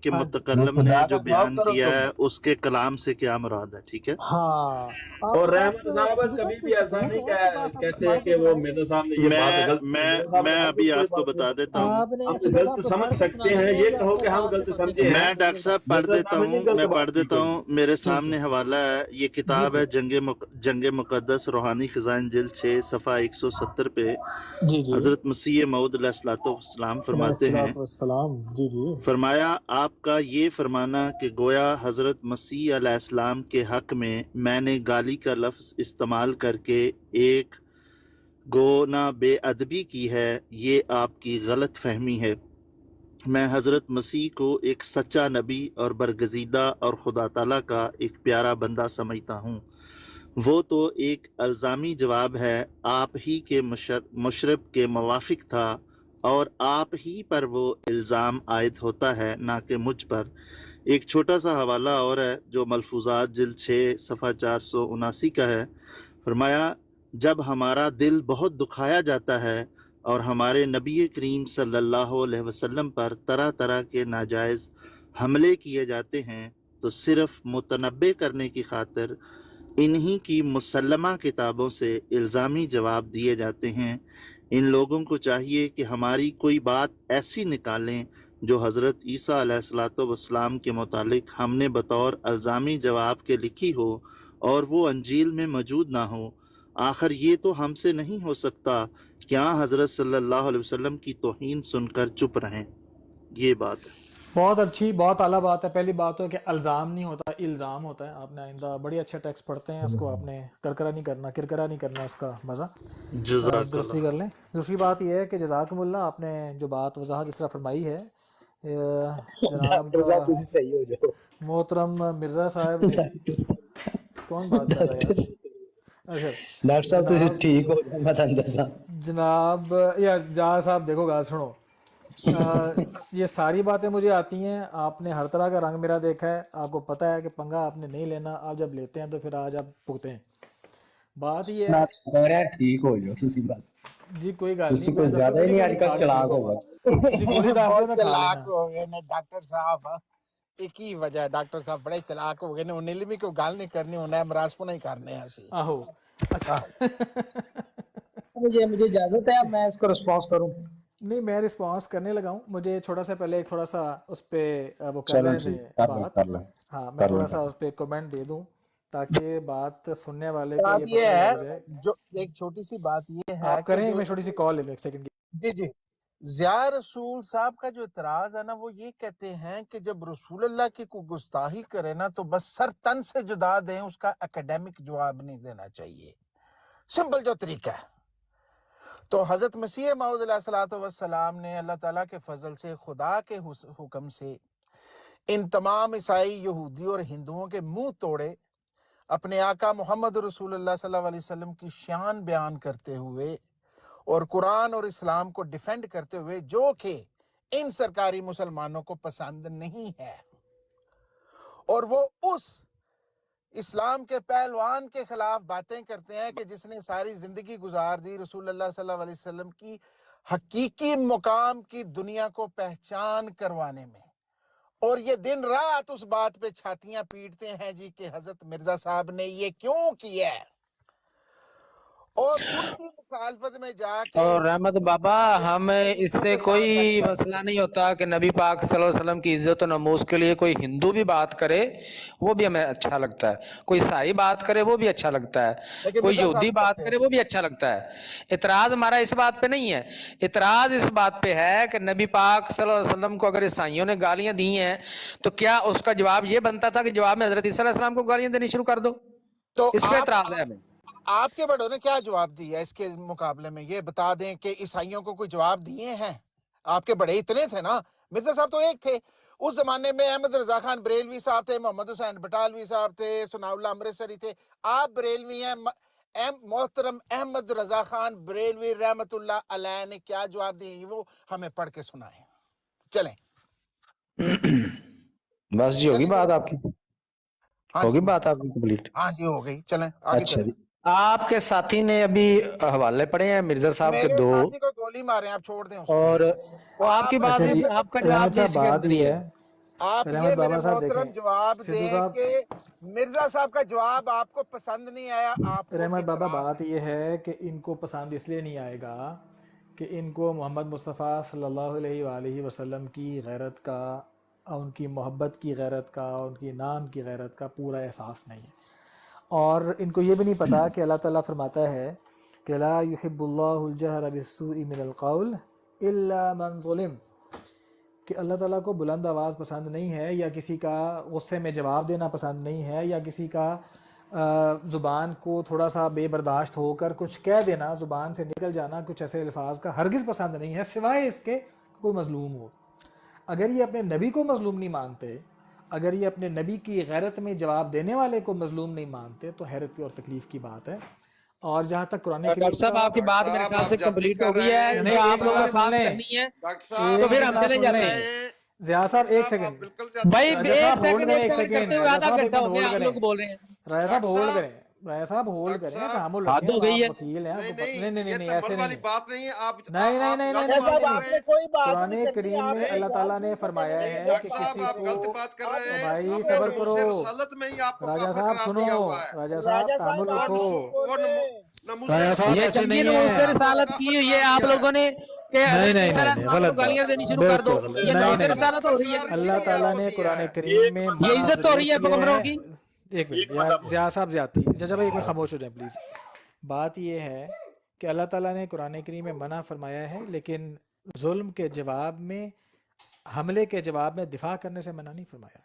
کہ ہاں متکلم نے خدا جو کا خوف بیان کرو کیا تم. ہے اس کے کلام سے کیا مراد ہے، ٹھیک ہے؟ ہاں اور آپ رحمت صاحب سیدھی کبھی صاحب بھی کچھ ایسا جھوٹ نہیں ہے یہ بات آپ کہتے پڑھ کے کہ وہ سنائیں. مرزا صاحب نے یہ بات میں غلط میں مرزا صاحب نے میں ہر ابھی کوئی آپ کو بات بتا دیتا ہوں. آپ نے ہم فضل غلط صاحب کو سمجھ پڑھ کے سکتے سنانا ہیں، ہے یہ جو کہو اپنے کہ ہم الفاظ سے غلط پڑھ کے سمجھے بیان ہیں. میں کریے ڈاکٹر گا. صاحب پڑھ مرزا دیتا صاحب نے ہوں، نہیں غلط میں بات پڑھ کی دیتا کوئی. ہوں. میرے ٹھیک سامنے ہے حوالہ ہے، یہ کتاب ٹھیک ہے ہے جنگ مقدس روحانی خزائن جلد 6 صفحہ 170 پہ. جی جی حضرت مسیح موعود علیہ الصلوۃ والسلام علیہ فرماتے ہیں، الصلوۃ والسلام. جی جی فرمایا آپ کا یہ فرمانا کہ گویا حضرت مسیح علیہ السلام کے حق میں نے گالی کا لفظ استعمال کر کے ایک گونا بے ادبی کی ہے، یہ آپ کی غلط فہمی ہے. میں حضرت مسیح کو ایک سچا نبی اور برگزیدہ اور خدا تعالیٰ کا ایک پیارا بندہ سمجھتا ہوں. وہ تو ایک الزامی جواب ہے، آپ ہی کے مشرب کے موافق تھا اور آپ ہی پر وہ الزام عائد ہوتا ہے، نہ کہ مجھ پر. ایک چھوٹا سا حوالہ اور ہے جو ملفوظات جلد 6 صفحہ 479 کا ہے. فرمایا جب ہمارا دل بہت دکھایا جاتا ہے اور ہمارے نبی کریم صلی اللہ علیہ وسلم پر طرح طرح کے ناجائز حملے کیے جاتے ہیں تو صرف متنبع کرنے کی خاطر انہی کی مسلمہ کتابوں سے الزامی جواب دیے جاتے ہیں. ان لوگوں کو چاہیے کہ ہماری کوئی بات ایسی نکالیں جو حضرت عیسیٰ علیہ الصلوۃ والسلام کے متعلق ہم نے بطور الزامی جواب کے لکھی ہو اور وہ انجیل میں موجود نہ ہو. آخر یہ تو ہم سے نہیں ہو سکتا، کیا حضرت صلی اللہ علیہ وسلم کی توہین سن کر چپ رہیں. یہ بات ہے. بہت اچھی بہت اعلیٰ بات ہے. پہلی بات تو ہے کہ الزام نہیں ہوتا، الزام ہوتا ہے. آپ نے آئندہ بڑی اچھے ٹیکسٹ پڑھتے ہیں، اس کو آپ نے کرکرا نہیں کرنا اس کا مزہ جزاک درستی اللہ. کر لیں. دوسری بات یہ ہے کہ جزاکم اللہ، آپ نے جو بات وضاحت جس طرح فرمائی ہے، جناب ڈاکٹر صاحب تسی صحیح ہو جاؤ. محترم مرزا صاحب نے کون بات کر رہا ہے یار؟ اچھا ڈاکٹر صاحب تسی جناب ٹھیک ہو جاؤ، میں تھانوں دساں. جناب یا جہاں صاحب دیکھو گا سنو، یہ ساری باتیں مجھے آتی ہیں. آپ نے ہر طرح کا رنگ میرا دیکھا ہے، آپ کو پتہ ہے کہ پنگا آپ نے نہیں لینا. آپ جب لیتے ہیں تو پھر آج آپ بھگتے ہیں. بات یہ ہے میں کہہ رہا ٹھیک ہو جاؤ تسی بس. جی کوئی گل نہیں، تسی میں کوئی دسوں زیادہ تو ہی نہیں نہیں کہ اج جی کل کھا کے ٹھیک چلاک ہو ہو گئے. گئے. تسی گولی دس دو بہت میں کھا چلاک لینا. ہو گئے نے ڈاکٹر صاحب. ایک ہی وجہ ہے، ڈاکٹر صاحب بڑے چلاک ہو گئے نے. انہیں بھی کوئی گل نہیں کرنی، انہیں امراض کو نہیں کرنے اسی. آہو اچھا مجھے اجازت ہے اب میں اس کو رسپانس کروں؟ نہیں، میں رسپانس کرنے لگا ہوں. مجھے چھوٹا سا پہلے تھوڑا سا اس پہ وہ کر چلیں رہے ٹھیک، تھے کر لیں بات. کر لیں ہاں میں کر تھوڑا لیں سا کر لیں. اس پہ کمنٹ دے دوں تاکہ بات سننے والے کو بات یہ یہ پتہ ہے، لگ جائے. جو ایک چھوٹی سی بات یہ ہے آپ کہ کریں، جو میں چھوٹی سی کال لے لوں ایک سیکنڈ کی. جی جی ضیاء رسول صاحب کا جو اعتراض ہے نا، وہ یہ کہتے ہیں کہ جب رسول اللہ کی کوئی گستاخی کرے نا تو بس سر تن سے جدا دیں، اس کا اکیڈیمک جواب نہیں دینا چاہیے. سمپل جو طریقہ ہے. تو حضرت مسیح موعود علیہ الصلوۃ والسلام نے اللہ تعالیٰ کے فضل سے، خدا کے حکم سے، ان تمام عیسائی، یہودی اور ہندوؤں کے منہ توڑے اپنے آقا محمد رسول اللہ صلی اللہ علیہ وسلم کی شان بیان کرتے ہوئے اور قرآن اور اسلام کو ڈیفینڈ کرتے ہوئے، جو کہ ان سرکاری مسلمانوں کو پسند نہیں ہے. اور وہ اس اسلام کے پہلوان کے خلاف باتیں کرتے ہیں کہ جس نے ساری زندگی گزار دی رسول اللہ صلی اللہ علیہ وسلم کی حقیقی مقام کی دنیا کو پہچان کروانے میں، اور یہ دن رات اس بات پہ چھاتیاں پیٹتے ہیں جی کہ حضرت مرزا صاحب نے یہ کیوں کیا ہے، اور ان کی مخالفت میں جا کے اور رحمت بابا، ہمیں اس سے کے ساتھ کوئی مسئلہ نہیں ہوتا کہ نبی پاک صلی اللہ علیہ وسلم کی عزت و نموز کے لیے کوئی ہندو بھی بات کرے، وہ بھی ہمیں اچھا لگتا ہے. کوئی عیسائی بات کرے وہ بھی اچھا لگتا ہے. لیکن کوئی مرزا صاحب یہودی نہیں بات کرتے کرے وہ بھی اچھا لگتا ہے. اعتراض ہمارا اس بات پہ نہیں ہے. اعتراض اس بات پہ ہے کہ نبی پاک صلی اللہ علیہ وسلم کو اگر عیسائیوں نے گالیاں دی ہیں تو کیا اس کا جواب یہ بنتا تھا کہ جواب میں حضرت عیسیٰ علیہ السلام کو گالیاں دینی شروع کر دو؟ تو اس پہ اعتراض ہے ہمیں. آپ کے بڑوں نے کیا جواب دیا اس کے مقابلے میں؟ یہ بتا دیں کہ عیسائیوں کو کوئی جواب دیے ہیں؟ آپ کے بڑے اتنے تھے نا. مرزا صاحب تو ایک تھے. اس زمانے میں احمد رضا خان بریلوی صاحب تھے، محمد حسین بٹالوی صاحب تھے، ثناء اللہ امرتسری تھے. آپ بریلوی ہیں. محترم احمد رضا خان بریلوی رحمت اللہ علیہ نے کیا جواب دیے وہ ہمیں پڑھ کے سنائیں. چلیں بس جی، ہوگی چلیں بات آپ کی، ہاں جی ہوگی بات آپ کی کمپلیٹ. ہاں جی ہو گئی. چلیں آگے اچھا چلیں. جی، آپ کے ساتھی نے ابھی حوالے پڑھے ہیں مرزا صاحب کے میرے 2، ساتھی کو گولی مارے ہیں، آپ چھوڑ دیں اس کو. اور وہ آپ کی بات اچھا نہیں، جی آپ کا رحمت جواب بھی صاحب، اس کے بات اندر ہی یہ ہے. ہے آپ پھر یہ احمد میرے بابا صاحب محترم دیکھیں، جواب سدھو دیں صاحب، کہ مرزا صاحب کا جواب آپ کو پسند نہیں آیا، آپ کو رحمت بابا اعتراض بات یہ ہے کہ ان کو پسند اس لیے نہیں آئے گا کہ ان کو محمد مصطفیٰ صلی اللہ علیہ وآلہ وسلم کی غیرت کا، ان کی محبت کی غیرت کا، ان کی نام کی غیرت کا پورا احساس نہیں ہے، اور ان کو یہ بھی نہیں پتہ کہ اللہ تعالیٰ فرماتا ہے کہ لا يحب اللہ الجہر بالسوء من القول الا من ظلم، کہ اللہ تعالیٰ کو بلند آواز پسند نہیں ہے، یا کسی کا غصے میں جواب دینا پسند نہیں ہے، یا کسی کا زبان کو تھوڑا سا بے برداشت ہو کر کچھ کہہ دینا، زبان سے نکل جانا کچھ ایسے الفاظ کا ہرگز پسند نہیں ہے، سوائے اس کے کوئی مظلوم ہو۔ اگر یہ اپنے نبی کو مظلوم نہیں مانتے، اگر یہ اپنے نبی کی غیرت میں جواب دینے والے کو مظلوم نہیں مانتے، تو حیرت کی اور تکلیف کی بات ہے۔ اور جہاں تک قرآن ڈاکٹر کریم صاحب کا، آپ کی بات میرے خیال سے کمپلیٹ ہو گئی ہے، نہیں جو آپ ایک لوگوں منٹ نے سن بات لیں، کرنی ہے ایک تو پھر ہم منٹ چلے سن جاتے لیں، ہیں۔ ضیاء صاحب ایک سیکنڈ، بھائی راجہ ایک صاحب ہولڈ سیکنڈ کریں، ایک ایک سیکنڈ سیکنڈ، کرتے ہوئے راجہ آدھا صاحب ایک گھنٹہ منٹ ہو گیا، ہولڈ آپ کریں، لوگ بول رہے ہیں۔ راجہ صاحب ہولڈ کریں، راجہ صاحب ہولڈ کریں، تحمل رکھیں، حد ہو گئی ہے۔ آپ وکیل ہیں، آپ کو نہیں نہیں نہیں نہیں ایسے نہیں ہے، بات نہیں ہے، آپ نہیں نہیں نہیں نہیں راجہ صاحب آپ نہیں، نے کوئی بات قرآن نہیں کرنی، کریم آپ میں نے اللہ سوال تعالیٰ نے شروع کرنے فرمایا میں ہے ڈاکٹر کہ صاحب کسی آپ غلط کو، بات کر رہے ہیں، بھائی آپ صبر نے کرو، دوسرے رسالت میں ہی آپ کو راجہ کافر صاحب قرار سنو، دیا ہوا ہے۔ راجہ صاحب راجہ تحمل صاحب آپ رکھو، چپ ہو لیں۔ راجہ صاحب یہ ایسے چنگی نہیں نموز سے ہے، رسالت کی ہوئی ہے آپ لوگوں نے کہ نہیں حضرت نہیں عیسیٰ نہیں علیہ نہیں، السلام کو غلط گالیاں بات، دینی شروع کر بالکل دو، غلط، یہ نہیں کہاں سے نہیں رسالت ہو رہی ہے؟ نہیں، اللہ تعالیٰ نے قرآن کریم میں یہ منع عزت ہو ضرور رہی ہے کیا پیغمبروں ہے، کی۔ ایک منٹ یار، ضیاء صاحب زیادتی، چچا بھائی ایک منٹ خاموش ہو جائیں پلیز۔ بات یہ ہے کہ اللہ تعالیٰ نے قرآن کریم میں منع فرمایا ہے، لیکن ظلم کے جواب میں، حملے کے جواب میں دفاع کرنے سے منع نہیں فرمایا۔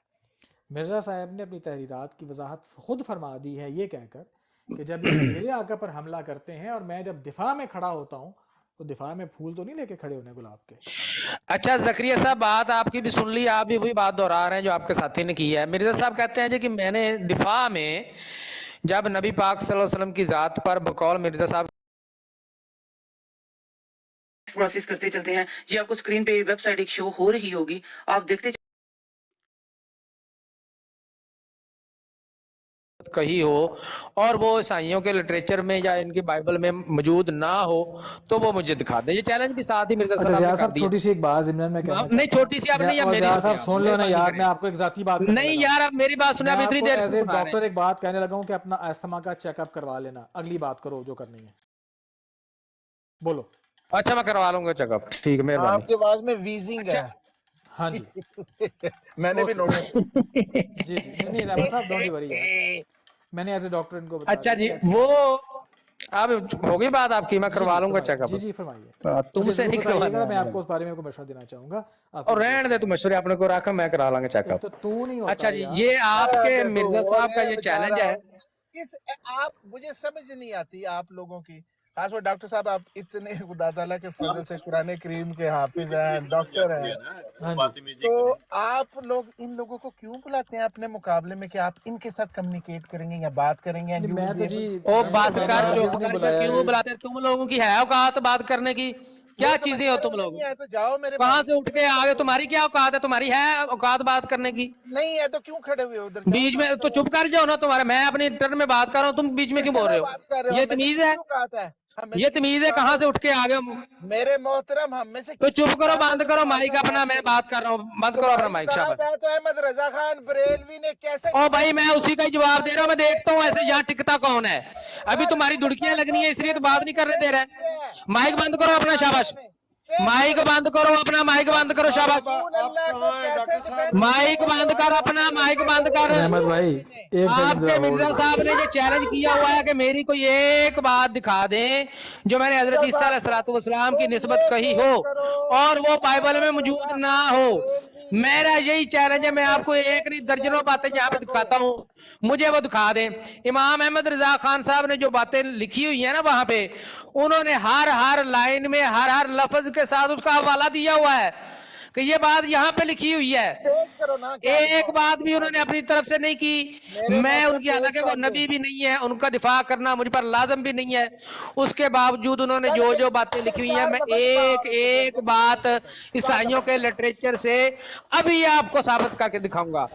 مرزا صاحب نے اپنی تحریرات کی وضاحت خود فرما دی ہے یہ کہہ کر کہ جب یہ میرے آقا پر حملہ کرتے ہیں اور میں جب دفاع میں کھڑا ہوتا ہوں تو دفاع میں پھول تو نہیں لے کے کھڑے ہونے گلاب کے۔ اچھا زکریا صاحب بات آپ کی بھی سن لی، آپ بھی وہی بات دہرا رہے ہیں جو آپ کے ساتھی نے کی ہے۔ مرزا صاحب کہتے ہیں جی کہ میں نے دفاع میں جب نبی پاک صلی اللہ علیہ وسلم کی ذات پر بقول مرزا صاحب پروسیس کرتے چلتے ہیں جی، آپ کو اسکرین پہ ویب سائٹ ایک شو ہو رہی ہوگی، آپ دیکھتے کہی ہو اور وہ عیسائیوں کے لٹریچر میں یا ان کی بائبل میں موجود نہ ہو تو وہ مجھے دکھا دیں۔ یہ چیلنج بھی ساتھ ہی مرزا اچھا صاحب ضیاء نے کر صاحب دیا۔ چھوٹی سی ایک بات ضمن میں کہنا نہیں چاہتا ہوں، چھوٹی سی آپ نہیں، اب اور میری ضیاء سنیں صاحب آپ، سن لو نا مہربانی یار، کریں۔ میں آپ کو ایک ذاتی بات کرنے نہیں لگا یار ہوں، اب میری بات سنیں، میں آپ آپ اتنی کو دیر ایز سے اے سنا رہے ڈاکٹر ہیں۔ ایک بات کہنے لگا ہوں کہ اپنا استھما کا چیک اپ کروا لینا، اگلی بات کرو جو کرنی ہے، بولو۔ اچھا میں کروا لوں گا چیک اپ، ٹھیک ہے مہربانی۔ آپ کی آواز میں ویزنگ اچھا ہاں جی، میں نے بھی اوکے نوٹس کی۔ جی جی، نہیں نہیں رحمت صاحب ڈونٹ وری یار، میں نے ایز اے ڈاکٹر ان کو بتا اچھا دیا جی کہ ایکس وہ رائے۔ اب ہوگی بات آپ کی، میں جی کروا جی لوں گا چیک فرمائیے، اپ، جی جی فرمائیے، تم مجھے سے ضرور نہیں بتائیے کروانے گا، میں آپ والے۔ کو اس بارے میں کوئی مشورہ دینا چاہوں گا، آپ اور کے لیے بھی رہن دے اچھا تو رہے گا۔ مشورے اپنے کو رکھ، میں کرا لوں گا چیک ایک اپ۔ تو نہیں ہوتا اچھا ہے جی یار، یہ آپ کے دیکھو مرزا وہ صاحب کا ہے یہ چیلنج بیچارہ، ہے۔ اس آپ مجھے سمجھ نہیں آتی آپ لوگوں کی، خاص طور ڈاکٹر صاحب آپ اتنے خدا تعالیٰ کے فضل سے قرآن کریم کے حافظ ہیں، ڈاکٹر ہیں، ہاں جی، تو آپ لوگ ان لوگوں کو کیوں بلاتے ہیں اپنے مقابلے میں کہ آپ ان کے ساتھ کمیونیکیٹ کریں گے یا بات کریں گے and you میں will تو be G able to O present بس your کر ideas. چپ ہرگز نہیں کر کے بلایا کیوں جی، بلاتے؟ تم لوگوں کی ہے اوقات بات کرنے کی؟ کیا وہ چیزیں ہو سمجھدار تم لوگ؟ نہیں ہے تو جاؤ میرے کہاں بھائی، سے اٹھ کے آگے؟ تمہاری کیا اوقات ہے؟ تمہاری ہے اوقات بات کرنے کی؟ نہیں ہے تو کیوں کھڑے ہوئے ادھر، جاؤ بیچ میں بات تو کرو۔ چپ کر جاؤ نا، تمہارا میں اپنی ٹرن میں بات کر رہا ہوں، تم بیچ میں کس کیوں کے بول میں رہے ہو؟ بات کر رہے ہو؟ یہ ہم میں سے تمیز کس ہے؟ کی اوقات ہے؟ ہم میں سے یہ کسی کی تمیز ہے؟ اوقات کہاں ہے؟ سے اٹھ کے آگے؟ میرے محترم ہم میں سے تو کسی کی چپ کرو، اوقات ہے بند جو کرو تمہارے مائک ساتھ اپنا، بات میں کرے؟ بات کر رہا ہوں، بند کرو اپنا تمہاری مائک، اوقات شاباش۔ ہے تو احمد رضا خان بریلوی نے کیسے او بھائی ڈیفینڈ میں کیا اسی کا ہی جواب دے رہا ہوں، میں دیکھتا ہوں ایسے یہاں ٹکتا کون ہے۔ ابھی یار تمہاری ڈاکٹر دڑکیاں صاحب لگنی کو ہے اس لیے تو بات فیس نہیں ٹو کرنے دے فیس رہے۔ پوچھے، مائک فیس بند ٹو کرو فیس اپنا، معاملے شاباش۔ میں فیس ٹو مائک فیس۔ بند کرو اپنا، مائک بند کرو، شاباش۔ رسول اللہ کو کیسے ڈیفینڈ کیا مائک ہے بند کر تمہارے اپنا، حضرت مائک بند کر۔ رحمت بھائی بریلوی نے؟ ایک سیکنڈ آپ ذرا کے ہولڈ مرزا کریں۔ صاحب نے یہ چیلنج کیا ہوا ہے کہ میری کوئی ایک بات دکھا دیں جو میں نے حضرت مرزا عیسیٰ علیہ صاحب کو السلام کی تم نسبت یہ کہی ہو پیش کرو اور وہ کہ بائبل میں احمد موجود رضا نہ خان ہو۔ بریلوی نے میرا یہی چیلنج ہے، میں آپ کو ایک نہیں درجنوں باتیں یہاں پہ مرتضیٰ کو دکھاتا ہوں، مجھے وہ دکھا دیں۔ امام احمد رضا خان صاحب نے جو باتیں لکھی ہوئی ہیں نا وہاں پہ، انہوں نے ہر لائن میں ہر لفظ کے ساتھ اس کا حوالہ دیا ہوا ہے کہ یہ بات یہاں پہ لکھی ہوئی ہے۔ پیش کرو نا، کیا لکھا ایک ہوا بات بھی دکھا انہوں نے دیں اپنی طرف سے نہیں کی۔ میرے میں ان محترم، کی، پیش حالانکہ وہ کر دیں۔ نبی بھی نہیں ہے، ان کا دفاع کرنا مجھ پر لازم بھی نہیں ہے، اس کے باوجود انہوں نے جو جو باتیں لکھی ہوئی ہیں، میں چار دفعہ دفاع ایک اور اس سے پھر ایک دیکھیں بات کون کرتا ہے، چار عیسائیوں دفعہ کے دفاع۔ لٹریچر سے ابھی آپ کو ثابت کر کے دکھاؤں گا۔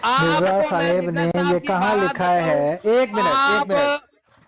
آپ مرزا کو میں صاحب مرزا نے یہ صاحب کی کہاں بات لکھا بتاؤں، ہے؟ ایک منٹ، ایک آپ منٹ،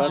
10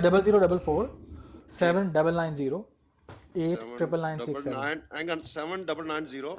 0044 7990 89996 79907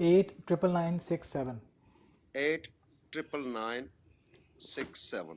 89967 89967।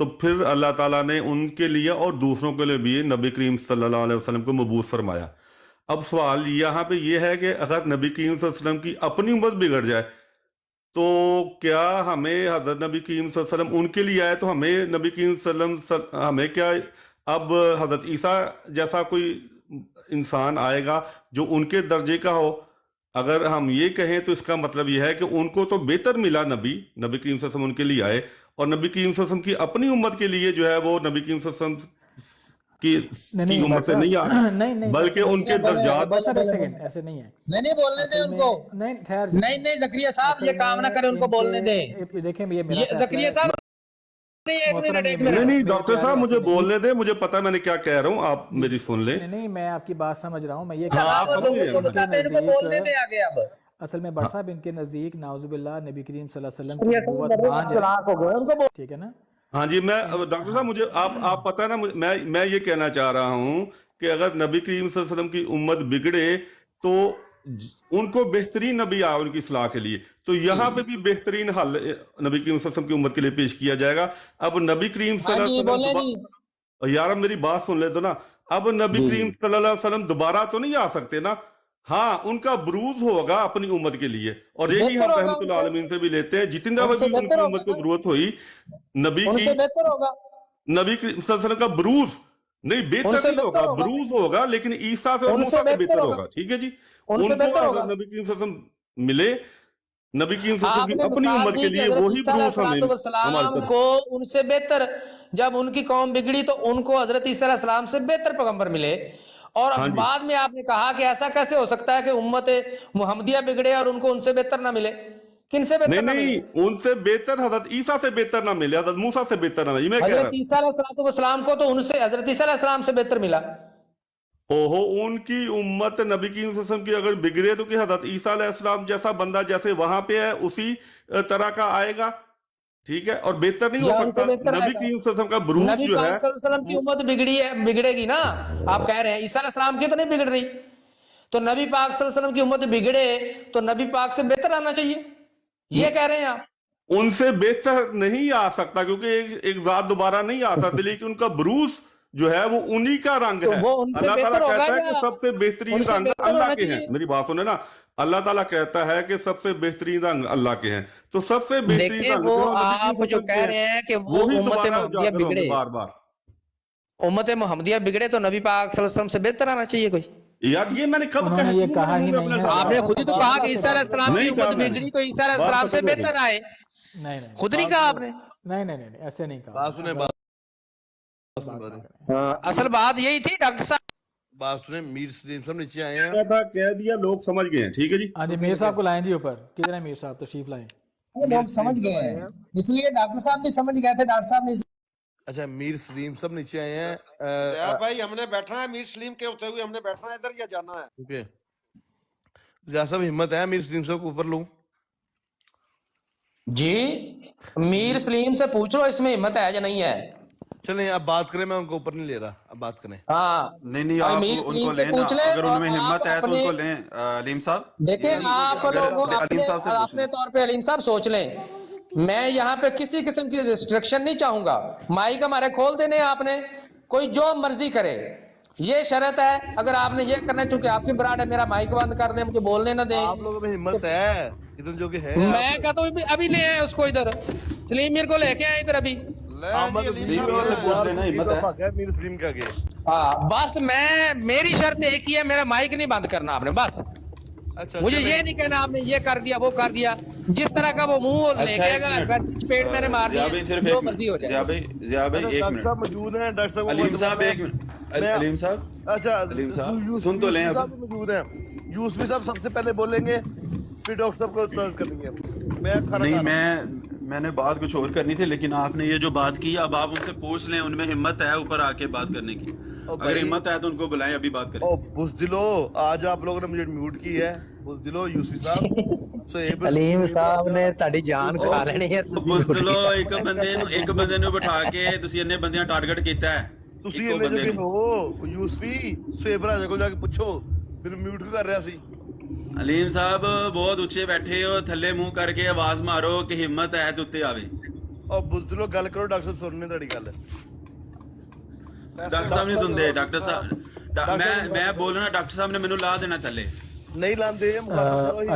تو پھر اللہ تعالیٰ نے ان کے لیے اور دوسروں کے لیے بھی نبی کریم صلی اللہ علیہ وسلم کو مبعوث فرمایا. اب سوال یہاں پہ یہ ہے کہ اگر نبی کریم صلی اللہ علیہ وسلم کی اپنی امت بگڑ جائے تو کیا ہمیں حضرت نبی کریم صلی اللہ علیہ وسلم ان کے لیے آئے تو ہمیں نبی کریم صلی اللہ علیہ وسلم ہمیں کیا اب حضرت عیسیٰ جیسا کوئی انسان آئے گا جو ان کے درجے کا ہو؟ اگر ہم یہ کہیں تو اس کا مطلب یہ ہے کہ ان کو تو بہتر ملا نبی کریم صلی اللہ علیہ وسلم ان کے لیے آئے، اور نبی کریم صلی اللہ علیہ وسلم کی اپنی امت کے لیے جو ہے وہ نبی کریم صلی اللہ علیہ وسلم کی امت سے نہیں آئے بلکہ ان کے درجات. ایک سیکنڈ، ایسے نہیں ہے. نہیں بولنے دیں ان کو. نہیں خیر، نہیں زکریا صاحب یہ کام نہ کریں، ان کو بولنے دیں. دیکھیں یہ میرا زکریا صاحب نہیں ڈاکٹر صاحب مجھے بولنے دیں، مجھے پتا میں نے کیا کہہ رہا ہوں، آپ میری سن لیں. نہیں میں آپ کی بات سمجھ رہا ہوں. میں یہ اصل میں بٹ صاحب ان کے نزدیک نعوذ باللہ نبی کریم صلی اللہ علیہ وسلم کی نبوت بانج ہے، ٹھیک ہے نا؟ ہاں جی، میں ڈاکٹر صاحب مجھے آپ پتہ ہے نا، میں یہ کہنا چاہ رہا ہوں کہ اگر نبی کریم صلی اللہ علیہ وسلم کی امت بگڑے تو ان کو بہترین نبی آئے ان کی اصلاح کے لیے، تو یہاں پہ بھی بہترین حل نبی کریم صلی اللہ علیہ وسلم کی امت کے لیے پیش کیا جائے گا. اب نبی کریم صلی اللہ علیہ وسلم، یار میری بات سن لے تو نا، اب نبی کریم صلی اللہ علیہ وسلم دوبارہ تو نہیں آ سکتے نا. ہاں ان کا بروز ہوگا اپنی امت کے لیے، اور یہی ہم رحمت العالمین سے بھی لیتے ہیں. جتنا بھی ان کی امت کو ضرورت ہوئی نبی کی، نبی صلی اللہ علیہ وسلم کا بروز نہیں بہتر نہیں ہوگا، بروز ہوگا لیکن عیسیٰ سے اور موسیٰ سے بہتر ہوگا. ٹھیک ہے جی، ان کو اگر نبی کریم صلی اللہ علیہ وسلم ملے، نبی کریم صلی اللہ علیہ وسلم کی اپنی امت کے لیے وہی بروز ہمیں کو ان سے بہتر، جب ان کی قوم بگڑی تو ان کو حضرت عیسیٰ علیہ السلام سے بہتر پیغمبر ملے. اور بعد میں آپ نے کہا کہ ایسا کیسے ہو سکتا ہے کہ امت محمدیہ بگڑے اور ان کو ان سے بہتر نہ ملے؟ کن سے بہتر نہ ملے؟ نہیں ان سے بہتر حضرت عیسیٰ سے بہتر نہ ملے، حضرت موسیٰ سے بہتر نہ ملے. حضرت عیسیٰ علیہ السلام کو تو ان سے حضرت عیسیٰ علیہ السلام سے بہتر ملا. ان کی امت نبی کریم صلی اللہ علیہ وسلم کی اگر بگڑے تو کہ حضرت عیسیٰ علیہ السلام جیسا بندہ جیسے وہاں پہ ہے اسی طرح کا آئے گا. ٹھیک ہے، اور بہتر نہیں ہو سکتا. نبی کریم صلی اللہ علیہ وسلم کا بروز جو ہے، نبی صلی اللہ علیہ وسلم کی امت بگڑے گی نا. آپ کہہ رہے ہیں عیسیٰ علیہ السلام کی تو نہیں بگڑ رہی، تو نبی پاک صلی اللہ علیہ وسلم کی امت بگڑے تو نبی پاک سے بہتر آنا چاہیے، یہ کہہ رہے ہیں آپ؟ ان سے بہتر نہیں آ سکتا کیونکہ ایک ذات دوبارہ نہیں آ سکتی، لیکن ان کا بروز جو ہے وہ انہی کا رنگ ہے. اللہ تعالیٰ کہتا ہے کہ سب سے بہترین رنگ اللہ کے ہیں. میری بات سنیں نا، اللہ تعالیٰ کہتا ہے کہ سب سے بہترین رنگ اللہ کے ہیں، تو سب سے بہترین رنگ آپ جو کہہ رہے ہیں کہ وہ امت محمدیہ بگڑے، امت محمدیہ بگڑے تو نبی پاک صلی اللہ علیہ وسلم سے بہتر آنا چاہیے. کوئی یار یہ میں نے کب کہا ہی نہیں ہے. آپ نے خود ہی تو کہا کہ عیسیٰ علیہ السلام کی امت بگڑی تو عیسیٰ علیہ السلام سے بہتر آئے. نہیں خود نہیں کہا آپ نے. نہیں ایسے نہیں کہا. اصل بات یہی تھی ڈاکٹر صاحب. بات سنیں، میر سلیم صاحب نیچے آئے ہیں. کہہ دیا، لوگ سمجھ گئے ہیں. ٹھیک ہے جی، ہاں جی، میر صاحب کو لائیں جی اوپر. کدھر ہیں میر صاحب؟ تشریف لائیں. لوگ سمجھ گئے ہیں، اس لیے ڈاکٹر صاحب بھی سمجھ گئے تھے، ڈاکٹر صاحب نے. اچھا، میر سلیم صاحب نیچے آئے ہیں. بھائی ہم نے بیٹھنا ہے میر سلیم کے ہوتے ہوئے، ہم نے بیٹھنا ہے ادھر یا جانا ہے؟ اوکے، ضیاء صاحب ہمت ہے میر سلیم صاحب کو اوپر لوں؟ جی میر سلیم سے پوچھ لو اس میں ہمت ہے یا نہیں ہے. چلیں آپ بات کریں، میں ان کو اوپر نہیں لے رہا، اب بات کریں. ہاں نہیں آپ ان کو لیں نا، اگر ان میں ہمت ہے تو ان کو لیں. علیم صاحب دیکھیں، آپ لوگوں اپنے طور پہ علیم صاحب سوچ لیں. میں یہاں پہ کسی قسم کی ریسٹرکشن نہیں چاہوں گا. مائک ہمارے کھول دینے آپ نے، کوئی جو مرضی کرے، یہ شرط ہے. اگر آپ نے یہ کرنا، چونکہ آپ کی براد ہے، میرا مائک بند کر دیں، مجھے بولنے نہ دیں. آپ لوگوں میں ہمت ہے ادھر جو کہ ہے. میں کہتا ہوں ابھی لے آئے اس کو ادھر، سلیم میر کو لے کے آئے ادھر ابھی. میر سلیم کا گئے. ہاں بس میری شرط ایک ہی ہے، میرا مائک نہیں بند کرنا آپ نے. بس مجھے یہ نہیں کہنا آپ نے یہ کر دیا وہ کر دیا. جس طرح کا وہ منہ لے کے گا پیٹ میں نے مار دیا، جو مرضی ہو جائے. ڈاکٹر صاحب موجود ہیں، ڈاکٹر صاحب علیم صاحب ایک منٹ. علیم صاحب اچھا سن تو لیں. صاحب موجود ہیں، یوسفی صاحب سب سے پہلے بولیں گے، پھر ڈاکٹر صاحب کو سرچ کریں گے. میں نے بات کچھ اور کرنی تھی، لیکن آپ نے یہ جو بات کی اب آپ ان سے پوچھ لیں ان میں ہمت ہے اوپر آ کے بات کرنے کی. اگر ہمت ہے تو ان کو بلائیں، ابھی بات کریں. بزدلو، آج آپ لوگوں نے مجھے میوٹ کی ہے. بزدلو یوسفی صاحب، علیم صاحب نے تہاڈی جان کھا لینی ہے. بزدلو ایک بندے نو بٹھا کے تسی اننے بندیاں ٹارگٹ کیتا ہے. تسی اننے جو کہ ہو یوسفی سہیب راجہ کو جا کے پوچھو، پھر میوٹ کیوں کر رہا سی؟ علیم صاحب بہت اچھے بیٹھے ہو، تھلے منہ کر کے آواز مارو کہ ہمت ہے تو اتنے آوے. ਉਹ ਬੁਜ਼ਦਲੋ ਗੱਲ ਕਰੋ, ਡਾਕਟਰ ਸਾਹਿਬ ਸੁਣਨੇ ਤੁਹਾਡੀ ਗੱਲ। ਡਾਕਟਰ ਸਾਹਿਬ ਨਹੀਂ ਸੁਣਦੇ। ਡਾਕਟਰ ਸਾਹਿਬ ਮੈਂ ਬੋਲ ਰਿਹਾ, ਡਾਕਟਰ ਸਾਹਿਬ ਨੇ ਮੈਨੂੰ ਲਾ ਦੇਣਾ ਥੱਲੇ। ਨਹੀਂ ਲਾਉਂਦੇ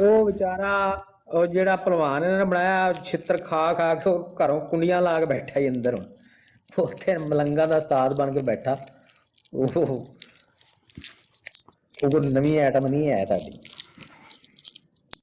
ਉਹ ਵਿਚਾਰਾ ਉਹ ਜਿਹੜਾ ਪਹਿਲਵਾਨ ਇਹਨਾਂ ਨੇ ਬਣਾਇਆ ਛਿੱਤਰ ਖਾ ਖਾ ਕੇ ਉਹ ਘਰੋਂ ਕੁੰਡੀਆਂ ਲਾ ਕੇ ਬੈਠਾ ਹੀ ਅੰਦਰ। ਉੱਥੇ ਮਲੰਗਾ ਦਾ ਉਸਤਾਦ ਬਣ ਕੇ ਬੈਠਾ। ਉਹ ਕੋਈ ਨਵੀਂ ਆਈਟਮ ਨਹੀਂ ਹੈ ਸਾਡੀ।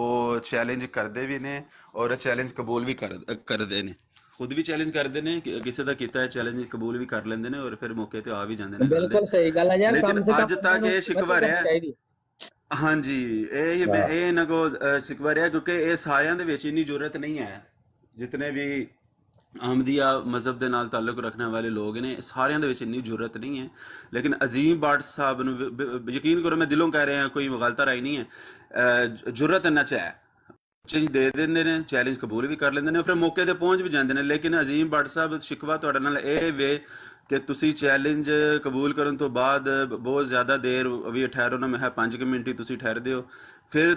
ਉਹ ਚੈਲੰਜ ਕਰਦੇ ਵੀ ਨੇ ਔਰ ਚੈਲੰਜ ਕਬੂਲ ਵੀ ਕਰਦੇ ਨੇ, ਖੁਦ ਵੀ ਚੈਲੰਜ ਕਰਦੇ ਨੇ, ਕਿਸੇ ਦਾ ਕੀਤਾ ਹੈ ਚੈਲੰਜ ਕਬੂਲ ਵੀ ਕਰ ਲੈਂਦੇ ਨੇ ਔਰ ਫਿਰ ਮੌਕੇ ਤੇ ਆ ਵੀ ਜਾਂਦੇ ਨੇ। ਬਿਲਕੁਲ ਸਹੀ ਗੱਲ ਹੈ ਯਾਰ, ਕਮ ਸੇ ਕਮ ਅੱਜ ਤੱਕ ਇਹ ਸ਼ਿਕਵਾ ਰਿਹਾ। ਹਾਂਜੀ ਇਹ ਇਹਨਾਂ ਕੋ ਸ਼ਿਕਵਾ ਰਿਹਾ ਕਿਉਂਕਿ ਇਹ ਸਾਰਿਆਂ ਦੇ ਵਿੱਚ ਇੰਨੀ ਜ਼ਰੂਰਤ ਨਹੀਂ ਹੈ। ਜਿਤਨੇ ਵੀ ਅਹਮਦੀਆ ਮਜ਼ਹਬ ਦੇ ਨਾਲ ਤਾਲੁਕ ਰੱਖਣ ਵਾਲੇ ਲੋਕ ਨੇ ਸਾਰਿਆਂ ਦੇ ਵਿੱਚ ਇੰਨੀ ਜ਼ਰੂਰਤ ਨਹੀਂ ਹੈ। ਲੇਕਿਨ ਅਜ਼ੀਮ ਭੱਟ ਸਾਹਿਬ ਨੂੰ ਯਕੀਨ ਕਰੋ, ਮੈਂ ਦਿਲੋਂ ਕਹਿ ਰਿਹਾ, ਕੋਈ ਗਲਤ ਰਾਈ ਨਹੀਂ ਹੈ। ਜ਼ਰੂਰਤ ਨਾ ਚਾਹੇ ਚੈਲੰਜ ਦੇ ਦਿੰਦੇ ਨੇ, ਚੈਲੰਜ ਕਬੂਲ ਵੀ ਕਰ ਲੈਂਦੇ ਨੇ, ਫਿਰ ਮੌਕੇ ਤੇ ਪਹੁੰਚ ਵੀ ਜਾਂਦੇ ਨੇ। ਲੇਕਿਨ ਅਜ਼ੀਮ ਭੱਟ ਸਾਹਿਬ ਸ਼ਿਕਵਾ ਤੁਹਾਡੇ ਨਾਲ ਇਹ ਵੇ ਕਿ ਤੁਸੀਂ ਚੈਲੰਜ ਕਬੂਲ ਕਰਨ ਤੋਂ ਬਾਅਦ ਬਹੁਤ ਜ਼ਿਆਦਾ ਦੇਰ ਵੀ ਠਹਿਰੋ ਨਾ, ਮੈਂ 5 ਮਿੰਟ ਹੀ ਤੁਸੀਂ ਠਹਿਰਦੇ ਹੋ। ਫਿਰ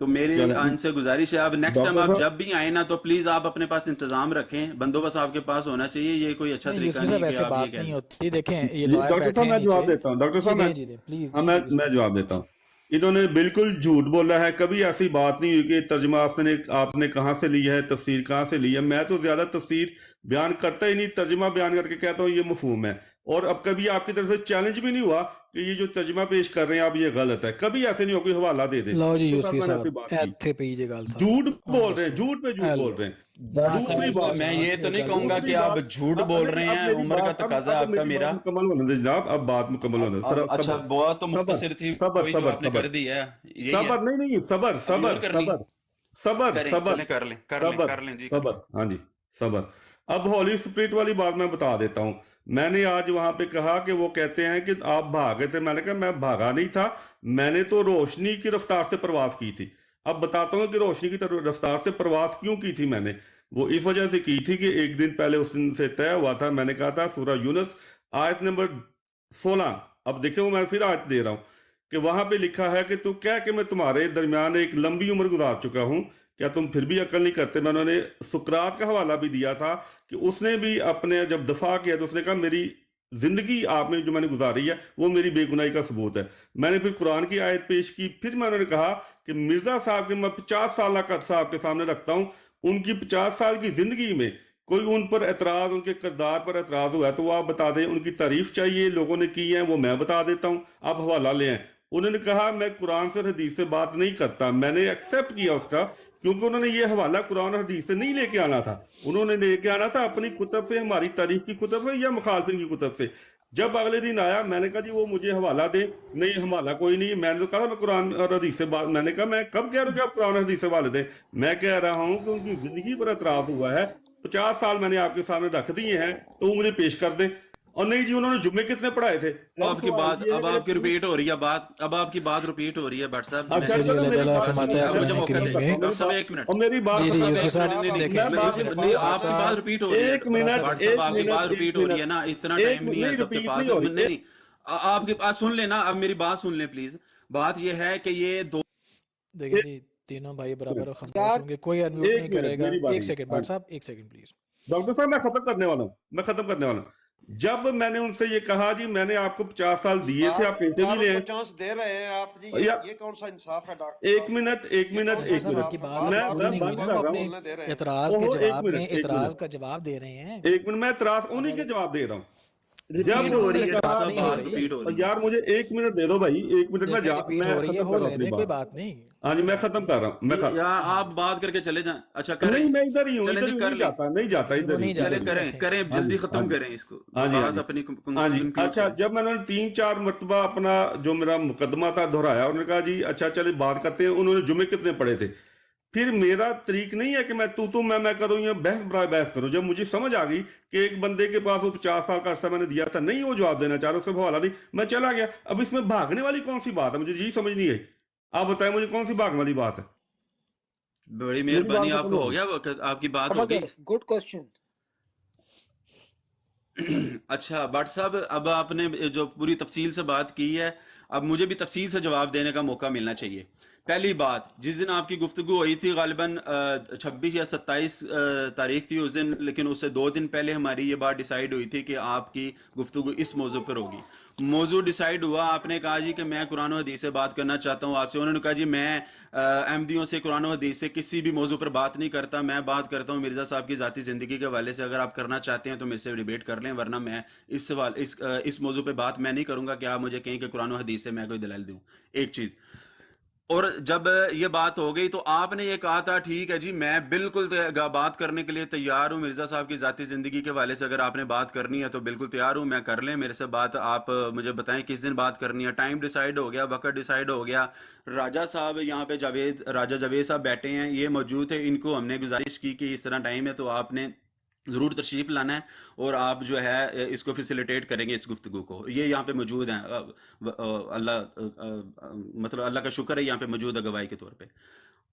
تو میری چلیں ان سے گزارش ہے اب نیکسٹ ٹائم ڈاکٹر آپ صاحب جب بھی آئیں نا تو پلیز آپ اپنے پاس انتظام رکھیں, بندوبست آپ کے پاس ہونا چاہیے. یہ کوئی اچھا نہیں طریقہ یوسفی صاحب نہیں کہ ایسے آپ یہ بات کہہ نہیں لیں. ہوتی. دیکھیں یہ جی لائر ڈاکٹر بیٹھے صاحب ہیں میں جواب نیچے. دیتا ہوں, ڈاکٹر جی صاحب دیں جی دیں پلیز. ہاں جی میں جی یوسفی جواب دیتا ہوں. انہوں نے بالکل جھوٹ بولا ہے, کبھی ایسی بات نہیں ہوئی کہ ترجمہ آپ نے کہاں سے لی ہے, تفسیر کہاں سے لی ہے. میں تو زیادہ تفسیر بیان کرتا ہی نہیں, ترجمہ بیان کر کے کہتا ہوں یہ مفہوم ہے. اور اب کبھی آپ کی طرف سے چیلنج بھی نہیں ہوا کہ یہ جو ترجمہ پیش کر رہے ہیں آپ یہ غلط ہے, کبھی ایسے نہیں ہو کوئی حوالہ دے دیں. لو جی تو سر یوسفی میں نے ایسی صاحب بات کی, ایتھے پہ جی گل ساری جھوٹ بول رہے ہیں, دسو جھوٹ پہ جھوٹ بول ہیلو رہے ہیں. نہ دوسری صحیح بات میں جناب یہ تو یہ نہیں گل کہوں گا نہیں دوسری کہ آپ بات جھوٹ اب بول نہیں, رہے اب ہیں, میری عمر کا بات تقاضا ہے اب آپ کا میری میرا. بات مکمل ہونے دیں جناب, اب بات مکمل ہونے دیں. اب اچھا صبر بہت تو صبر مختصر تھی صبر وہی جو صبر آپ نے صبر کر دی ہے, یہی ہے. صبر نہیں صبر ابھی اور صبر کرنی ہے, صبر صبر کریں صبر چلیں کر لیں صبر کر لیں جی کر صبر لیں. ہاں جی صبر. اب ہولی اسپرٹ والی بات میں بتا دیتا ہوں. میں نے آج وہاں پہ کہا کہ وہ کہتے ہیں کہ آپ بھاگے تھے, میں نے کہا میں بھاگا نہیں تھا, میں نے تو روشنی کی رفتار سے پرواز کی تھی. اب بتاتا ہوں کہ روشنی کی رفتار سے پرواز کیوں کی تھی. میں نے وہ اس وجہ سے کی تھی کہ ایک دن پہلے اس دن سے طے ہوا تھا, میں نے کہا تھا سورہ یونس آیت نمبر 16. اب دیکھیں وہ میں پھر آیت دے رہا ہوں کہ وہاں پہ لکھا ہے کہ تو کیا کہ میں تمہارے درمیان ایک لمبی عمر گزار چکا ہوں, کیا تم پھر بھی عقل نہیں کرتے. میں انہوں نے سقراط کا حوالہ بھی دیا تھا کہ اس نے بھی اپنے جب دفاع کیا تو اس نے کہا میری زندگی آپ میں جو میں نے گزاری ہے وہ میری بے گناہی کا ثبوت ہے. میں نے پھر قرآن کی آیت پیش کی, پھر میں انہوں نے کہا کہ مرزا صاحب کے میں 50 سالہ کا صاحب کے سامنے رکھتا ہوں, ان کی 50 سال کی زندگی میں کوئی ان پر اعتراض, ان کے کردار پر اعتراض ہوا ہے تو وہ آپ بتا دیں. ان کی تعریف چاہیے, لوگوں نے کی ہے وہ میں بتا دیتا ہوں, آپ حوالہ لے آئیں. انہوں نے کہا میں قرآن سے اور حدیث سے بات نہیں کرتا. میں نے ایکسیپٹ کیا اس کا, کیونکہ انہوں نے یہ حوالہ قرآن اور حدیث سے نہیں لے کے آنا تھا, انہوں نے لے کے آنا تھا اپنی کتب سے, ہماری تاریخ کی کتب سے یا مخالفین کی کتب سے. جب اگلے دن آیا میں نے کہا جی وہ مجھے حوالہ دیں, نہیں حوالہ کوئی نہیں. میں نے تو کہا میں قرآن اور حدیث سے بات, میں نے کہا میں کب کہہ رہا ہوں کہ آپ قرآن اور حدیث سے حوالے دیں. میں کہہ رہا ہوں کہ ان کی زندگی پر اعتراض ہوا ہے, 50 سال میں نے آپ کے سامنے رکھ دیے ہیں تو وہ مجھے پیش کر دیں. اور نہیں جی انہوں نے جمعے کتنے پڑھائے تھے. آپ کی بات اب آپ کی ریپیٹ ہو رہی ہے بات, اب آپ کی بات ریپیٹ ہو رہی ہے بٹ صاحب. اچھا اچھا جی چلو اللہ میری تعالیٰ بات فرماتا ہے اب مجھے قرآن موقع کریم دیں میں. ڈاکٹر صاحب ایک منٹ. اور میری بات جی جی ختم یوسفی صاحب نہیں دیکھیں میں بات نہیں آپ کی بات ریپیٹ ہو رہی ہے ایک منٹ بٹ صاحب, آپ کی بات ریپیٹ ہو رہی ہے نا, اتنا ٹائم نہیں ہے سب کے ریپیٹ پاس. نہیں ہو نہیں رہی. نہیں آپ کی بات سن لینا, اب میری بات سن لیں پلیز. بات یہ ہے کہ یہ دو دیکھیں جی تینوں بھائی برابر خاموش یار ہوں گے, کوئی انمیوٹ ایک نہیں منٹ کرے گا. میری باری ایک سیکنڈ ہاں بٹ صاحب ایک سیکنڈ پلیز. ڈاکٹر صاحب میں ختم کرنے والا ہوں. جب میں نے ان سے یہ کہا جی میں نے آپ کو 50 سال دیے تھے, آپ پیسے بھی لے کو چانس دے رہے ہیں آپ جی, یہ کون سا انصاف ہے ڈاکٹر ایک صاحب؟ منٹ ڈاکٹر صاحب آپ کی بات میں پوری نہیں ہوئی بند نا, کر وہ رہا اپنے ہوں. بولنے دے رہے ہیں. اعتراض کے اوہو جواب میں ایک اعتراض منٹ کا جواب دے رہے ہیں. ایک منٹ, میں اعتراض انہی کے جواب دے رہا ہوں. جب ریپیٹ انہوں ہو نے رہی ہے, کہا بات نہیں ہو بات رہی ریپیٹ ہے. ہو رہی ہے. یار مجھے ایک منٹ دے دو بھائی, ایک منٹ دیکھیں ریپیٹ میں ہو رہی ہے, ختم ہو کر رہا ہوں لینے اپنی کوئی بات. بات نہیں. ہاں جی میں ختم کر رہا ہوں. یا آپ بات کر کے چلے جائیں. اچھا کریں, نہیں میں ادھر ہی ہوں, چلیں ادھر جی ہی کر نہیں لیں. جاتا, نہیں جاتا نہیں, وہ ادھر ہی. نہیں چلے جاتے. کریں کریں ہاں جلدی جی ختم کریں اس کو, ہاں جی ہاں بات جی اپنی ہاں جی. کنکلوڈ اچھا کریں. جب میں نے 3-4 مرتبہ اپنا جو میرا مقدمہ تھا دہرایا, انہوں نے کہا جی اچھا چلے بات کرتے ہیں. انہوں نے جمعے کتنے پڑھے تھے. پھر میرا طریق نہیں ہے کہ میں تو میں کروں یا بحث برائے بحث کروں. جب مجھے سمجھ آ گئی کہ ایک بندے کے پاس وہ 50 سال کا عرصہ میں نے دیا تھا, نہیں وہ جواب دینا چاہ رہا, اس کا حوالہ نہیں, میں چلا گیا. اب اس میں بھاگنے والی کون سی بات ہے, مجھے یہی سمجھ نہیں ہے. آپ بتائیں مجھے کون سی بھاگنے والی بات ہے. بڑی میری بات مہربانی, آپ ختم کو ہو ہو گئی. گیا, آپ کی بات ہو گئی. Good question. اچھا بٹ صاحب اب آپ نے جو پوری تفصیل سے بات کی ہے, اب مجھے بھی تفصیل سے جواب دینے کا موقع ملنا چاہیے. پہلی بات, جس دن آپ کی گفتگو ہوئی تھی غالباً 26 یا 27 تاریخ تھی اس دن, لیکن اس سے 2 دن پہلے ہماری یہ بات ڈیسائیڈ ہوئی تھی کہ آپ کی گفتگو اس موضوع پر ہوگی. موضوع ڈیسائیڈ ہوا, آپ نے کہا جی کہ میں قرآن و حدیث سے بات کرنا چاہتا ہوں آپ سے. انہوں نے کہا جی میں احمدیوں سے قرآن و حدیث سے کسی بھی موضوع پر بات نہیں کرتا, میں بات کرتا ہوں مرزا صاحب کی ذاتی زندگی کے حوالے سے. اگر آپ کرنا چاہتے ہیں تو میرے سے ڈیبیٹ کر لیں, ورنہ میں اس موضوع پہ بات میں نہیں کروں گا کہ آپ مجھے کہیں کہ قرآن و حدیث سے میں کوئی دلائل دوں. ایک چیز. اور جب یہ بات ہو گئی تو آپ نے یہ کہا تھا ٹھیک ہے جی میں بالکل بات کرنے کے لیے تیار ہوں, مرزا صاحب کی ذاتی زندگی کے حوالے سے اگر آپ نے بات کرنی ہے تو بالکل تیار ہوں, میں کر لیں میرے سے بات. آپ مجھے بتائیں کس دن بات کرنی ہے. ٹائم ڈیسائیڈ ہو گیا, وقت ڈیسائیڈ ہو گیا. راجہ صاحب یہاں پہ راجہ جاوید صاحب بیٹھے ہیں, یہ موجود ہے. ان کو ہم نے گزارش کی کہ اس طرح ٹائم ہے تو آپ نے ضرور تشریف لانا ہے اور آپ جو ہے اس کو فیسیلیٹیٹ کریں گے اس گفتگو کو. یہ یہاں پہ موجود ہیں, اللہ مطلب اللہ کا شکر ہے یہاں پہ موجود ہے گواہی کے طور پہ.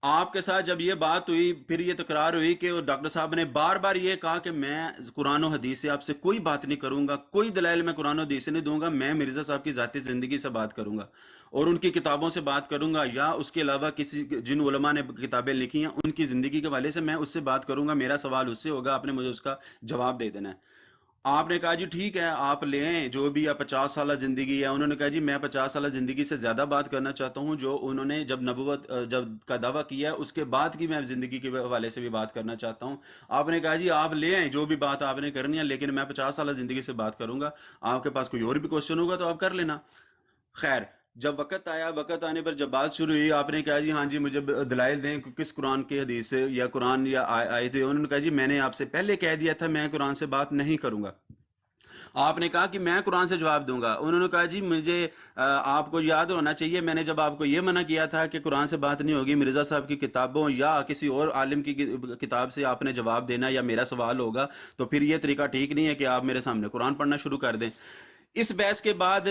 آپ کے ساتھ جب یہ بات ہوئی پھر یہ تکرار ہوئی کہ ڈاکٹر صاحب نے بار بار یہ کہا کہ میں قرآن و حدیث سے آپ سے کوئی بات نہیں کروں گا, کوئی دلائل میں قرآن و حدیث سے نہیں دوں گا, میں مرزا صاحب کی ذاتی زندگی سے بات کروں گا اور ان کی کتابوں سے بات کروں گا, یا اس کے علاوہ کسی جن علماء نے کتابیں لکھی ہیں ان کی زندگی کے حوالے سے میں اس سے بات کروں گا, میرا سوال اس سے ہوگا, آپ نے مجھے اس کا جواب دے دینا ہے. آپ نے کہا جی ٹھیک ہے آپ لے آئیں جو بھی 50 سالہ زندگی ہے. انہوں نے کہا جی میں 50 سالہ زندگی سے زیادہ بات کرنا چاہتا ہوں جو انہوں نے جب نبوت جب کا دعویٰ کیا ہے اس کے بعد کی میں زندگی کے حوالے سے بھی بات کرنا چاہتا ہوں. آپ نے کہا جی آپ لے آئیں جو بھی بات آپ نے کرنی ہے, لیکن میں 50 سالہ زندگی سے بات کروں گا, آپ کے پاس کوئی اور بھی کوشچن ہوگا تو آپ کر لینا. خیر جب وقت آیا, وقت آنے پر جب بات شروع ہوئی آپ نے کہا جی ہاں جی مجھے دلائل دیں کس قرآن کے حدیث سے یا قرآن یا آئے تھے. انہوں نے کہا جی میں نے آپ سے پہلے کہہ دیا تھا میں قرآن سے بات نہیں کروں گا. آپ نے کہا کہ میں قرآن سے جواب دوں گا. انہوں نے کہا جی مجھے آپ کو یاد ہونا چاہیے میں نے جب آپ کو یہ منع کیا تھا کہ قرآن سے بات نہیں ہوگی, مرزا صاحب کی کتابوں یا کسی اور عالم کی کتاب سے آپ نے جواب دینا یا میرا سوال ہوگا, تو پھر یہ طریقہ ٹھیک نہیں ہے کہ آپ میرے سامنے قرآن پڑھنا شروع کر دیں. اس بحث کے بعد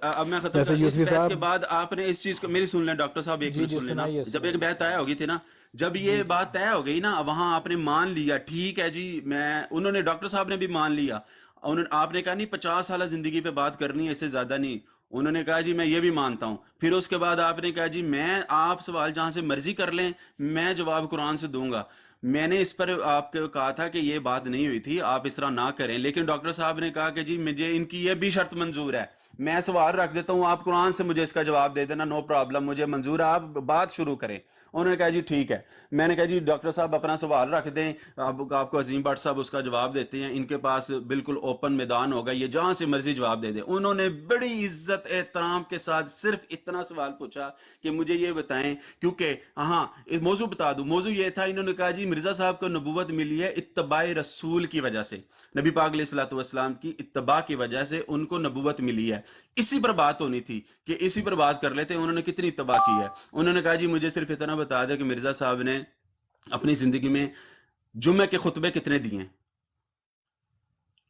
اب میں ختم کروں, اس بحث کے بعد آپ نے اس چیز کو میری سن لیں ڈاکٹر صاحب ایک منٹ سن لینا. جب ایک بحث طے ہوگی تھی نا, جب یہ بات طے ہو گئی نا وہاں آپ نے مان لیا ٹھیک ہے جی میں, انہوں نے ڈاکٹر صاحب نے بھی مان لیا, آپ نے کہا نہیں 50 سالہ زندگی پہ بات کرنی ہے اس سے زیادہ نہیں. انہوں نے کہا جی میں یہ بھی مانتا ہوں. پھر اس کے بعد آپ نے کہا جی میں آپ سوال جہاں سے مرضی کر لیں میں جواب قرآن سے دوں گا. میں نے اس پر آپ کو کہا تھا کہ یہ بات نہیں ہوئی تھی آپ اس طرح نہ کریں, لیکن ڈاکٹر صاحب نے کہا کہ جی مجھے ان کی یہ بھی شرط منظور ہے, میں سوال رکھ دیتا ہوں آپ قرآن سے مجھے اس کا جواب دے دینا, نو پرابلم, مجھے منظور ہے, آپ بات شروع کریں. انہوں نے کہا جی ٹھیک ہے. میں نے کہا جی ڈاکٹر صاحب اپنا سوال رکھ دیں, آپ کو عظیم بٹ صاحب اس کا جواب دیتے ہیں, ان کے پاس بالکل اوپن میدان ہوگا, یہ جہاں سے مرضی جواب دے دیں. انہوں نے بڑی عزت احترام کے ساتھ صرف اتنا سوال پوچھا کہ مجھے یہ بتائیں, کیونکہ ہاں موضوع بتا دوں, موضوع یہ تھا انہوں نے کہا جی مرزا صاحب کو نبوت ملی ہے اتباع رسول کی وجہ سے, نبی پاک علیہ الصلوۃ والسلام کی اتباع کی وجہ سے ان کو نبوت ملی ہے. اسی پر بات ہونی تھی کہ اسی پر بات کر لیتے. انہوں نے کتنی اتباع کی ہے. انہوں نے کہا جی مجھے صرف اتنا بتا دیں کہ مرزا صاحب نے اپنی زندگی میں جمعے کے خطبے کتنے دیے ہیں.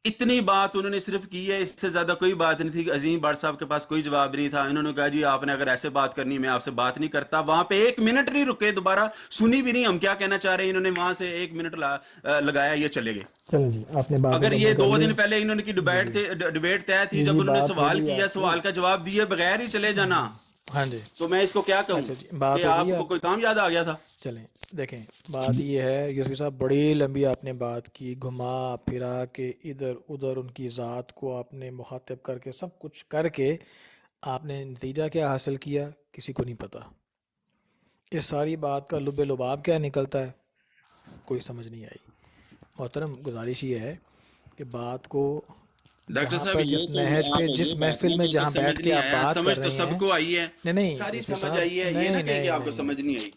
اتنی بات انہوں نے صرف کی ہے, اس سے زیادہ کوئی بات نہیں تھی. عظیم بٹ صاحب کے پاس کوئی جواب نہیں تھا. انہوں نے کہا جی آپ نے اگر ایسے بات کرنی میں آپ سے بات نہیں کرتا. وہاں پہ 1 منٹ نہیں رکے, دوبارہ سنی بھی نہیں ہم کیا کہنا چاہ رہے ہیں. انہوں نے وہاں سے 1 منٹ لگایا, یہ چلے گئے. چلیں جی آپ نے بات اگر یہ 2 دن پہلے انہوں نے کی ڈیبیٹ طے تھی, جب انہوں نے سوال کیا سوال کا جواب دیے بغیر ہی چلے جانا, ہاں جی تو میں اس کو کیا کہوں بات کہ آپ کو کوئی کام یاد آ گیا تھا. چلیں دیکھیں بات یہ ہے یوسفی صاحب بڑی لمبی آپ نے بات کی, گھما پھرا کے ادھر ادھر ان کی ذات کو آپ نے مخاطب کر کے سب کچھ کر کے آپ نے نتیجہ کیا حاصل کیا کسی کو نہیں پتہ. اس ساری بات کا لب لباب کیا نکلتا ہے کوئی سمجھ نہیں آئی. محترم گزارش یہ ہے کہ بات کو ڈاکٹر جہاں صاحب پر جس نہج پہ جس محفل میں جہاں بیٹھ کے آپ بات سمجھ کر تو رہے سب ہیں, کو آئی ہے, نہیں ساری یوسفی سمجھ صاحب, آئی ہے, یہ نہ کہیں کہ آپ کو سمجھ نہیں آئی.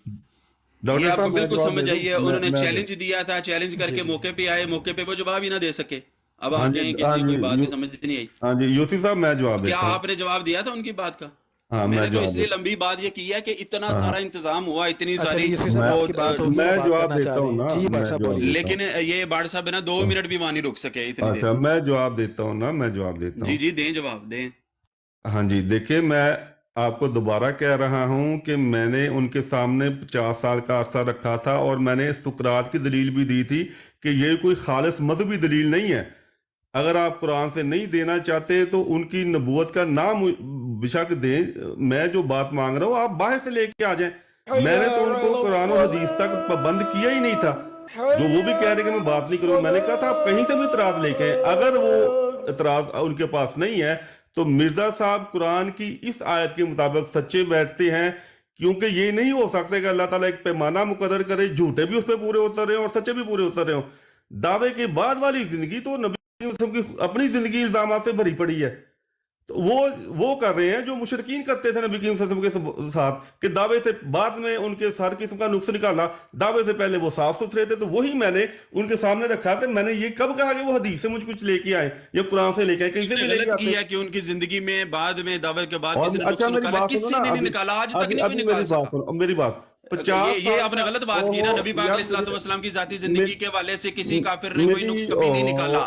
یہ ڈاکٹر آپ کو صاحب میں بالکل جواب سمجھ دے آئی ہے. دوں, انہوں نے میں چیلنج دیا تھا, چیلنج کر کے موقع پہ آئے, موقع پہ وہ جواب ہی نہ دے سکے. اب آپ کہیں کہ کوئی بات نہیں سمجھ نہیں آئی. ہاں جی یوسف صاحب میں جواب کیا دیتا ہوں. آپ نے جواب دیا تھا ان کی بات کا؟ ہاں میں نے تو جواب اس لیے دیتا لمبی بات یہ کی ہے کہ اتنا سارا انتظام ہوا, اتنی اچھا ساری جی یوسفی صاحب آپ کی بات ہوگی, میں بات جواب کرنا دیتا چاہ رہے ہوں ہیں نا, جی میں بٹ صاحب جواب بولیے. دیتا ہوں. لیکن یہ بار صاحب ہے نا 2 منٹ بھی وہاں نہیں رک سکے اتنی اچھا دیر. میں جواب دیتا ہوں نا, میں جواب دیتا ہوں. جی جی دیں جواب دیں. ہاں جی دیکھیں میں آپ کو دوبارہ کہہ رہا ہوں کہ میں نے ان کے سامنے 50 سال کا عرصہ رکھا تھا اور میں نے سقراط کی دلیل بھی دی تھی کہ یہ کوئی خالص مذہبی دلیل نہیں ہے. اگر آپ قرآن سے نہیں دینا چاہتے تو ان کی نبوت کا نام بشک دیں. میں جو بات مانگ رہا ہوں آپ باہر سے لے کے آ جائیں. میں نے تو ان کو قرآن و حدیث تک پابند کیا ہی نہیں تھا. جو وہ بھی کہہ رہے کہ میں بات نہیں کروں, میں نے کہا تھا آپ کہیں سے بھی اعتراض لے کے. اگر وہ اعتراض ان کے پاس نہیں ہے تو مرزا صاحب قرآن کی اس آیت کے مطابق سچے بیٹھتے ہیں, کیونکہ یہ نہیں ہو سکتا کہ اللہ تعالیٰ ایک پیمانہ مقرر کرے, جھوٹے بھی اس پہ پورے ہوتے رہے اور سچے بھی پورے ہوتے رہے. دعوے کے بعد والی زندگی تو نبی کی اپنی زندگی الزامات سے بھری پڑی ہے. تو وہ کر رہے ہیں جو مشرکین کرتے تھے نبی کریم کے ساتھ, کہ دعوے سے بعد میں ان کے ہر قسم کا نقص نکالا, دعوے سے پہلے وہ صاف ستھرے تھے. تو وہی میں نے ان کے سامنے رکھا تھا. میں نے یہ کب کہا کہ وہ حدیث سے مجھ کچھ لے کے آئے یا قرآن سے لے کے آئے, کہیں سے بھی لے کے غلط آتے. کیا کہ ان کی زندگی میں بعد میں دعوے کے بعد کسی نے نقص اچھا میری نکالا, بات کسی سنو نے نا, نہیں نکالا, آج تک نہیں کوئی ابھی نکال میری بات سکا. سنو, میری بات 50 یہ آپ نے غلط بات کی نا, نبی پاک علیہ الصلوۃ والسلام کی ذاتی زندگی کے حوالے سے کسی کافر نے کوئی نقص کبھی نہیں نکالا.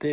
ਤੇ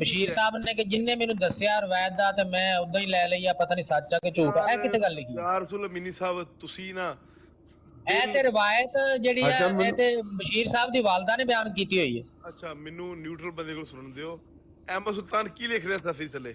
ਬਸ਼ੀਰ ਸਾਹਿਬ ਨੇ ਕਿ ਜਿੰਨੇ ਮੈਨੂੰ ਦੱਸਿਆ ਰਵਾਇਤ ਦਾ ਤੇ ਮੈਂ ਉਦਾਂ ਹੀ ਲੈ ਲਈ ਆ, ਪਤਾ ਨਹੀਂ ਸੱਚ ਆ ਕਿ ਝੂਠ ਆ, ਇਹ ਕਿੱਥੇ ਗੱਲ ਲਿਖੀ ਹੈ? ਯਾਰ ਰਸੂਲ ਅਮੀਨੀ ਸਾਹਿਬ ਤੁਸੀਂ ਨਾ ਇਹ ਤੇ ਰਵਾਇਤ ਜਿਹੜੀ ਅੱਛਾ, ਹੈ ਇਹ ਤੇ ਬਸ਼ੀਰ ਸਾਹਿਬ ਦੀ ਵਾਲਦਾ ਨੇ ਬਿਆਨ ਕੀਤੀ ਹੋਈ ਹੈ। ਅੱਛਾ ਮੈਨੂੰ ਨਿਊਟਰਲ ਬੰਦੇ ਕੋਲ ਸੁਣਨ ਦਿਓ। ਅਹਿਮਦ ਸੁਲਤਾਨ ਕੀ ਲਿਖ ਰਿਹਾ ਸਫੀ ਥੱਲੇ?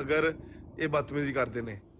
ਅਗਰ ਇਹ ਬਦਤਮੀਜ਼ੀ ਕਰਦੇ ਨੇ।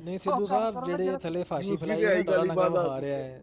ਨਹੀਂ ਸਿੱਧੂ ਸਾਹਿਬ ਜਿਹੜੇ ਥੱਲੇ ਫਾਂਸੀ ਯੂਸਫੀ ਫੈਲਾਈ ਤੇ ਹੈ ਆਈ ਡੋਲਾ ਗਾਲੀ ਨੰਗਾ ਬਾਤ ਵਿਖਾ ਰਿਹਾ ਹੈ,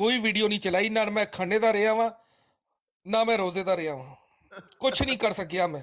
ਕੋਈ ਵੀਡੀਓ ਨਹੀਂ ਚਲਾਈ, ਨਾ ਮੈਂ ਖਾਣੇ ਦਾ ਰਿਹਾ ਵਾਂ ਨਾ ਮੈਂ ਰੋਜ਼ੇ ਦਾ ਰਿਹਾ ਵਾਂ, ਕੁਝ ਨਹੀਂ ਕਰ ਸਕਿਆ ਮੈਂ।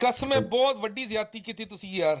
ਕਸਮ ਹੈ ਬਹੁਤ ਵੱਡੀ ਜ਼ਿਆਦਤੀ ਕੀਤੀ ਤੁਸੀਂ ਯਾਰ।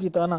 ਕੀਤਾ ਨਾ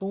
ਤੂੰ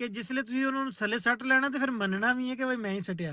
ਕਿ ਜਿਸਲੇ ਤੁਸੀਂ ਉਹਨਾਂ ਨੂੰ ਥੱਲੇ ਸੱਟ ਲੈਣਾ ਤੇ ਫਿਰ ਮੰਨਣਾ ਵੀ ਹੈ ਕਿ ਭਾਈ ਮੈਂ ਹੀ ਸੱਟਿਆ।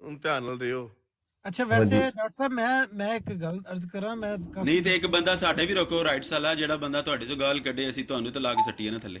ਹੁਣ ਧਿਆਨ ਨਾਲ ਰਿਓ। ਅੱਛਾ ਵੈਸੇ ਡਾਕਟਰ ਸਾਹਿਬ ਮੈਂ ਇੱਕ ਗੱਲ ਅਰਜ਼ ਕਰਾਂ, ਮੈਂ ਨਹੀਂ ਤੇ ਇੱਕ ਬੰਦਾ ਸਾਡੇ ਵੀ ਰੋਕੋ ਰਾਈਟਸ ਵਾਲਾ, ਜਿਹੜਾ ਬੰਦਾ ਤੁਹਾਡੇ ਤੋਂ ਗਾਲ ਕੱਢੇ ਅਸੀਂ ਤੁਹਾਨੂੰ ਤੇ ਲਾ ਕੇ ਸੱਟੀਏ ਨਾ ਥੱਲੇ।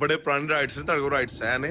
ਬੜੇ ਪੁਰਾਣੇ ਰਾਈਟਸ ਨੇ, ਤੁਹਾਡੇ ਕੋਲ ਰਾਈਟਸ ਹੈ ਨੇ।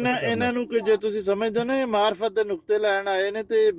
ਨਹੀਂ ਇਹਨਾਂ ਨੂੰ ਕਿ ਜੇ ਤੁਸੀਂ ਸਮਝਦੇ ਹੋ ਨਾ ਇਹ ਮਾਰਫਤ ਦੇ ਨੁਕਤੇ ਲੈਣ ਆਏ ਨੇ ਤੇ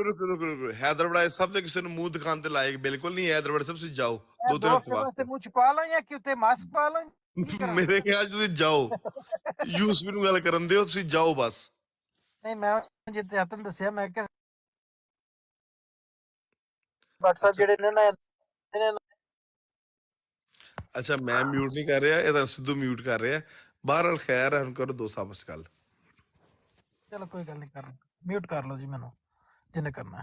ਰੁਕੋ। ਹੈਦਰਾਬਾਦ ਸਭ ਦੇ ਕਿਸੇ ਨੂੰ ਮੂੰਹ ਦਿਖਾਉਣ ਤੇ ਲਾਇਕ ਬਿਲਕੁਲ ਨਹੀਂ ਹੈ। ਹੈਦਰਾਬਾਦ ਸਭ ਤੁਸੀਂ ਜਾਓ 2-3 ਹਫ਼ਤੇ ਵਾਸਤੇ ਮੂੰਹ ਛੁਪਾ ਲਾਂ ਜਾਂ ਕਿ ਉੱਤੇ ਮਾਸਕ ਪਾ ਲਾਂ? ਮੇਰੇ ਖਿਆਲ ਚ ਤੁਸੀਂ ਜਾਓ, ਯੂਸਫੀ ਨੂੰ ਗੱਲ ਕਰਨ ਦਿਓ, ਤੁਸੀਂ ਜਾਓ ਬਸ। ਨਹੀਂ ਮੈਂ ਜਿੱਤੇ ਹੱਥਨ ਦੱਸਿਆ, ਮੈਂ ਕਿਹਾ WhatsApp ਜਿਹੜੇ ਨੇ ਨਾ ਅੱਛਾ ਮੈਂ ਮਿਊਟ ਨਹੀਂ ਕਰ ਰਿਹਾ, ਇਹ ਤਾਂ ਸਿੱਧੂ ਮਿਊਟ ਕਰ ਰਿਹਾ। ਬਹਰਹਾਲ ਖੈਰ ਹੈ, ਹੁਣ ਕਰੋ ਦੋ ਸਾਬਸ ਗੱਲ। ਚਲੋ ਕੋਈ ਗੱਲ ਨਹੀਂ, ਕਰ ਮਿਊਟ ਕਰ ਲਓ ਜੀ ਮੈਨੂੰ ਜਿਹਨੇ ਕਰਨਾ।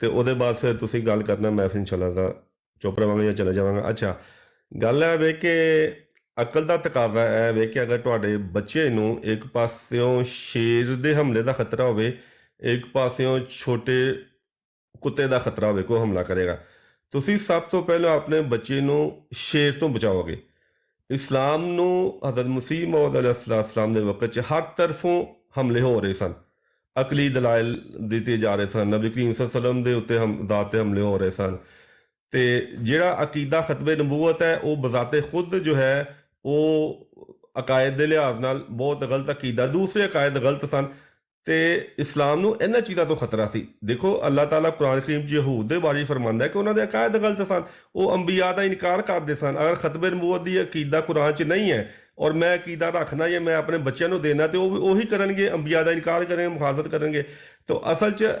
ਤੇ ਉਹਦੇ ਬਾਅਦ ਫਿਰ ਤੁਸੀਂ ਗੱਲ ਕਰਨਾ, ਮੈਂ ਫਿਰ ਇਨਸ਼ਾਅੱਲਾ ਚੁੱਪ ਰਵਾਂਗਾ ਜਾਂ ਚਲਾ ਜਾਵਾਂਗਾ। ਅੱਛਾ ਗੱਲ ਹੈ ਵੇ ਕਿ ਅਕਲ ਦਾ ਤਕਾਜ਼ਾ ਹੈ ਵੇ ਕਿ ਅਗਰ ਤੁਹਾਡੇ ਬੱਚੇ ਨੂੰ ਇੱਕ ਪਾਸਿਓਂ ਸ਼ੇਰ ਦੇ ਹਮਲੇ ਦਾ ਖਤਰਾ ਹੋਵੇ, ਇੱਕ ਪਾਸਿਓਂ ਛੋਟੇ ਕੁੱਤੇ ਦਾ ਖਤਰਾ ਹੋਵੇ, ਕੋਈ ਹਮਲਾ ਕਰੇਗਾ, ਤੁਸੀਂ ਸਭ ਤੋਂ ਪਹਿਲਾਂ ਆਪਣੇ ਬੱਚੇ ਨੂੰ ਸ਼ੇਰ ਤੋਂ ਬਚਾਓਗੇ। ਇਸਲਾਮ ਨੂੰ ਹਜ਼ਰਤ ਮਸੀਹ ਮੌਦ ਅਲੈਹਿਸਸਲਾਮ ਦੇ ਵਕਤ 'ਚ ਹਰ ਤਰਫੋਂ ਹਮਲੇ ਹੋ ਰਹੇ ਸਨ, ਅਕਲੀ ਦਲਾਇਲ ਦਿੱਤੇ ਜਾ ਰਹੇ ਸਨ, ਨਬੀ ਕਰੀਮ ਸੱਲੱਲਾਹੁ ਅਲੈਹਿ ਵਸੱਲਮ ਦੇ ਉੱਤੇ ਜ਼ਾਤ 'ਤੇ ਹਮਲੇ ਹੋ ਰਹੇ ਸਨ, ਤੇ ਜਿਹੜਾ ਅਕੀਦਾ ਖਤਬੇ ਨਬੂਵਤ ਹੈ ਉਹ ਬਜ਼ਾਤੇ ਖੁਦ ਜੋ ਹੈ ਉਹ ਅਕਾਇਦ ਦੇ ਲਿਹਾਜ਼ ਨਾਲ ਬਹੁਤ ਗਲਤ ਅਕੀਦਾ, ਦੂਸਰੇ ਅਕਾਇਦ ਗਲਤ ਸਨ, ਤੇ ਇਸਲਾਮ ਨੂੰ ਇਹਨਾਂ ਚੀਜ਼ਾਂ ਤੋਂ ਖਤਰਾ ਸੀ। ਦੇਖੋ ਅੱਲਾਹ ਤਾਲਾ ਕੁਰਾਨ ਕਰੀਮ 'ਚ ਯਹੂਦ ਦੇ ਬਾਰੇ ਫਰਮਾਉਂਦਾ ਕਿ ਉਹਨਾਂ ਦੇ ਅਕਾਇਦ ਗਲਤ ਸਨ, ਉਹ ਅੰਬੀਆ ਦਾ ਇਨਕਾਰ ਕਰਦੇ ਸਨ। ਅਗਰ ਖਤਬੇ ਨਬੂਵਤ ਦੀ ਅਕੀਦਾ ਕੁਰਾਨ 'ਚ ਨਹੀਂ ਹੈ ਔਰ ਮੈਂ ਅਕੀਦਾ ਰੱਖਣਾ ਜਾਂ ਮੈਂ ਆਪਣੇ ਬੱਚਿਆਂ ਨੂੰ ਦੇਣਾ ਤੇ ਉਹ ਉਹੀ ਕਰਨਗੇ, ਅੰਬੀਆ ਦਾ ਇਨਕਾਰ ਕਰਨਗੇ, ਮੁਖਾਲਫਤ ਕਰਨਗੇ। ਤਾਂ ਅਸਲ 'ਚ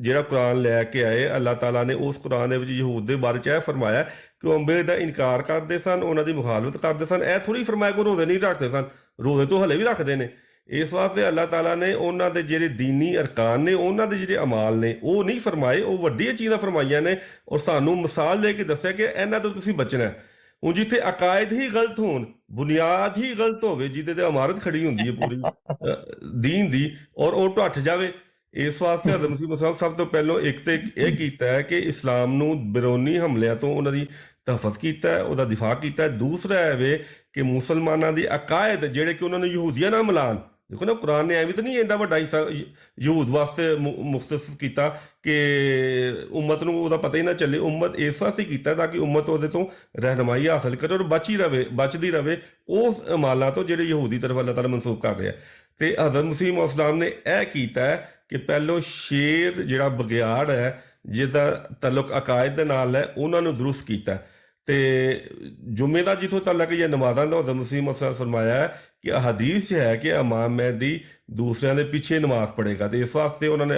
ਜਿਹੜਾ ਕੁਰਾਨ ਲੈ ਕੇ ਆਏ, ਅੱਲਾਹ ਤਾਲਾ ਨੇ ਉਸ ਕੁਰਾਨ ਦੇ ਵਿੱਚ ਯਹੂਦ ਦੇ ਬਾਰੇ 'ਚ ਇਹ ਫਰਮਾਇਆ ਕਿ ਉਹ ਅੰਬੇ ਦਾ ਇਨਕਾਰ ਕਰਦੇ ਸਨ, ਉਹਨਾਂ ਦੀ ਮੁਖਾਲਫਤ ਕਰਦੇ ਸਨ। ਇਹ ਥੋੜ੍ਹੀ ਫਰਮਾਇਆ ਕਿ ਰੋਜ਼ੇ ਨਹੀਂ ਰੱਖਦੇ ਸਨ, ਰੋਜ਼ੇ ਤੋਂ ਹਲੇ ਵੀ ਰੱਖਦੇ ਨੇ। ਇਸ ਵਾਸਤੇ ਅੱਲਾਹ ਤਾਲਾ ਨੇ ਉਹਨਾਂ ਦੇ ਜਿਹੜੇ ਦੀਨੀ ਅਰਕਾਨ ਨੇ, ਉਹਨਾਂ ਦੇ ਜਿਹੜੇ ਅਮਾਲ ਨੇ, ਉਹ ਨਹੀਂ ਫਰਮਾਏ, ਉਹ ਵੱਡੀਆਂ ਚੀਜ਼ਾਂ ਫਰਮਾਈਆਂ ਨੇ ਔਰ ਸਾਨੂੰ ਮਿਸਾਲ ਦੇ ਕੇ ਦੱਸਿਆ ਕਿ ਇਹਨਾਂ ਤੋਂ ਤੁਸੀਂ ਬਚਣਾ ਹੈ। ਹੁਣ ਜਿੱਥੇ ਅਕਾਇਦ ਹੀ ਗਲਤ ਹੋਣ, ਬੁਨਿਆਦ ਹੀ ਗਲਤ ਹੋਵੇ, ਜਿਹਦੇ ਤੇ ਇਮਾਰਤ ਖੜੀ ਹੁੰਦੀ ਹੈ ਪੂਰੀ ਦੀਨ ਦੀ, ਔਰ ਉਹ ਢੱਠ ਜਾਵੇ। ਇਸ ਵਾਸਤੇ ਹਜ਼ਰਤ ਮਸੀਹ ਮਸੀਹ ਸਭ ਤੋਂ ਪਹਿਲਾਂ ਇੱਕ ਤੇ ਇਹ ਕੀਤਾ ਹੈ ਕਿ ਇਸਲਾਮ ਨੂੰ ਬਿਰੂਨੀ ਹਮਲਿਆਂ ਤੋਂ ਉਹਨਾਂ ਦੀ ਤਹਫਜ਼ ਕੀਤਾ ਹੈ, ਉਹਦਾ ਦਿਫਾਅ ਕੀਤਾ ਹੈ। ਦੂਸਰਾ ਹੈ ਵੇ ਕਿ ਮੁਸਲਮਾਨਾਂ ਦੀ ਅਕਾਇਦ ਜਿਹੜੇ ਕਿ ਉਹਨਾਂ ਨੂੰ ਯਹੂਦੀਆਂ ਨਾਲ ਮਿਲਾਨ। ਦੇਖੋ ਨਾ, ਕੁਰਾਨ ਨੇ ਐਵੇਂ ਤਾਂ ਨਹੀਂ ਇੰਨਾ ਵੱਡਾ ਹਿੱਸਾ ਯਹੂਦ ਵਾਸਤੇ ਮੁਖਤਸ ਕੀਤਾ ਕਿ ਉਮਤ ਨੂੰ ਉਹਦਾ ਪਤਾ ਹੀ ਨਾ ਚੱਲੇ। ਉਮਤ ਇਸ ਵਾਸਤੇ ਕੀਤਾ ਤਾਂ ਕਿ ਉਮਤ ਉਹਦੇ ਤੋਂ ਰਹਿਨਮਾਈ ਹਾਸਲ ਕਰੇ ਔਰ ਬਚਦੀ ਰਵੇ ਉਸ ਅਮਾਲਾਂ ਤੋਂ ਜਿਹੜੇ ਯਹੂਦੀ ਤਰਫ ਅੱਲਾਹ ਤਾਲਾ ਮਨਸੂਬ ਕਰ ਰਿਹਾ। ਤੇ ਹਜ਼ਰਤ ਮਸੀਹ ਮੌਊਦ ਇਸਲਾਮ ਨੇ ਇਹ ਕੀਤਾ ਹੈ ਕਿ ਪਹਿਲੋਂ ਸ਼ੇਰ ਜਿਹੜਾ ਬਗਿਆੜ ਹੈ, ਜਿਹਦਾ ਤਾਲੁਕ ਅਕਾਇਦ ਦੇ ਨਾਲ ਹੈ, ਉਹਨਾਂ ਨੂੰ ਦਰੁਸਤ ਕੀਤਾ। ਤੇ ਜੁਮੇ ਦਾ ਜਿੱਥੋਂ ਤੱਕ ਜਾਂ ਨਮਾਜ਼ਾਂ ਦਾ ਹਜ਼ਰਤ ਮਸੀਹ ਮੌਊਦ ਇਸਲਾਮ ਫਰਮਾਇਆ ਹੈ ਕਿ ਹਦੀਸ 'ਚ ਹੈ ਕਿ ਇਮਾਮ ਮਹਿਦੀ ਦੂਸਰਿਆਂ ਦੇ ਪਿੱਛੇ ਨਮਾਜ਼ ਪੜ੍ਹੇਗਾ। ਤੇ ਇਸ ਵਾਸਤੇ ਉਹਨਾਂ ਨੇ